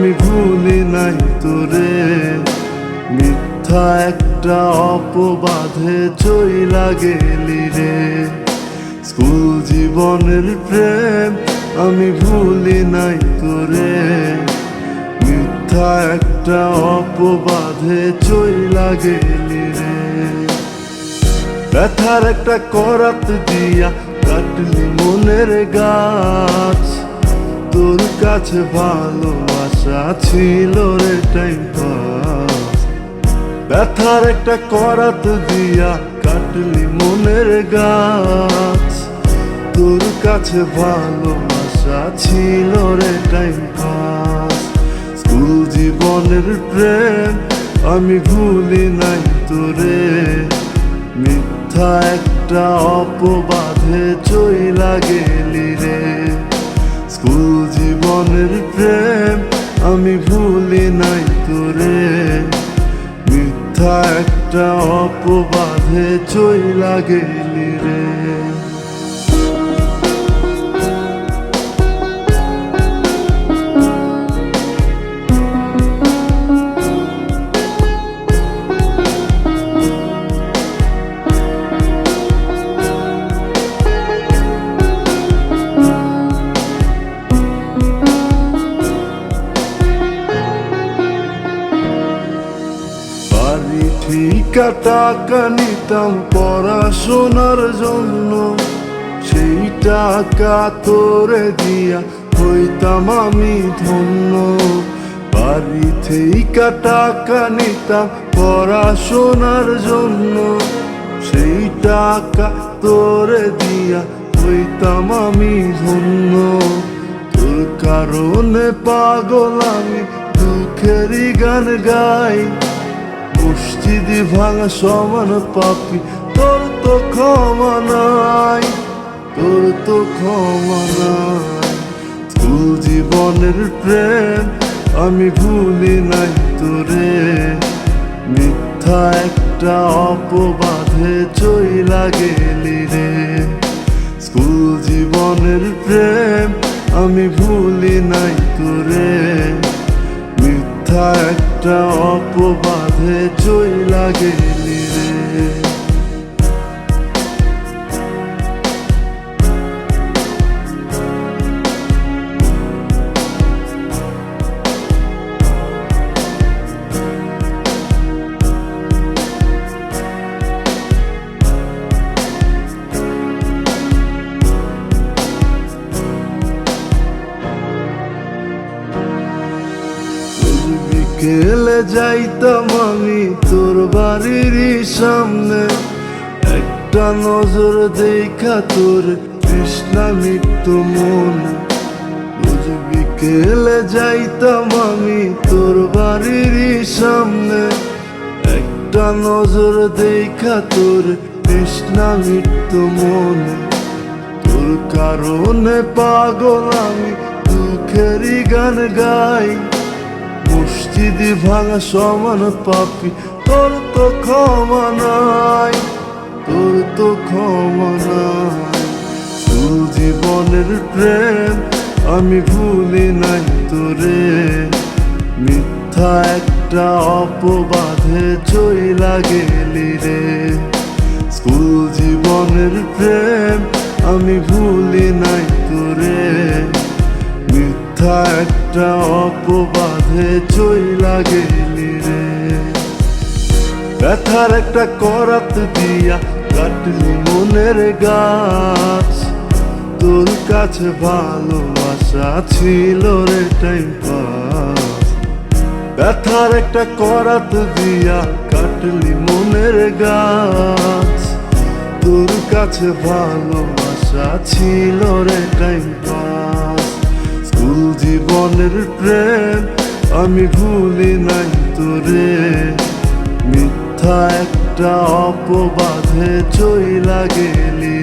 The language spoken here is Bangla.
আমি ভুলি নাই তোরে। মিথ্যা একটা অপবাদে চইলা গেলি রে। স্কুল জীবনের প্রেম আমি ভুলি নাই তোরে। মিথ্যা একটা অপবাদে চইলা গেলি রে। ব্যথার একটা করাত দিয়া কাটলি মনের গাছ। তোর কাছে ভালোবাসা ছিল রে টাইম পাস। ব্যথার একটা করাত দিয়া কাটলি মনের গাছ। তোর কাছে ভালোবাসা ছিল রে টাইম পাস। স্কুল জীবনের প্রেম আমি ভুলি নাই তোরে। মিথ্যা একটা অপবাদে চইলা গেলি রে। স্কুল জীবনের প্রেম আমি ভুলি নাই তোরে। মিথ্যা একটা অপবাদে চইলা গেলি রে। ঠিকা টাকা নিতাম পড়াশোনার জন্য। সেই টাকা তোরে দিয়া হইতাম আমি ধন্য। বাড়ি থেকে টাকা নিতাম পড়াশোনার জন্য। সেই টাকা তোরে দিয়া হইতাম আমি ধন্য। তোর কারণে পাগল আমি দুঃখেরই গান গাই। মসজিদে ভাঙা সমান পাপি তোর তো ক্ষমা নাই। তোর তো ক্ষমা নাই। স্কুল জীবনের প্রেম আমি ভুলি নাই তোরে। মিথ্যা একটা অপবাদে চইলা গেলি রে। স্কুল জীবনের প্রেম আমি ভুলি নাই তোরে। মিথ্যা একটা অপবাদে চইলা গেলি রে। বিকেলে যাইতাম আমি তোর বাড়ির সামনে। একটা নজর দেখা তোর তৃষ্ণা মিটত মন। রোজ বিকেলে যাইতাম আমি তোর বাড়ির সামনে। একটা নজর দেখা তোর তৃষ্ণা মিটত মন। তোর কারণে পাগল আমি দুঃখেরই গান গাই। মসজিদে ভাঙা সমান পাপি তোর তো ক্ষমা নাই। তোর তো ক্ষমা নাই। স্কুল জীবনের প্রেম আমি ভুলি নাই তোরে। মিথ্যা একটা অপবাদে চইলা গেলি রে। স্কুল জীবনের প্রেম আমি ভুলি নাই তোরে। মিথ্যা একটা অপবাদে চইলা গেলি রে। ব্যথার একটা করাত দিয়া কাটলি মনের গাছ। তোর কাছে ভালোবাসা ছিল রে টাইম পাস। ব্যথার একটা করাত দিয়া কাটলি মনের গাছ। তোর কাছে ভালোবাসা ছিল রে টাইম পাস। স্কুল জীবনের প্রেম আমি ভুলি নাই তোরে। মিথ্যা একটা অপবাদে চইলা গেলি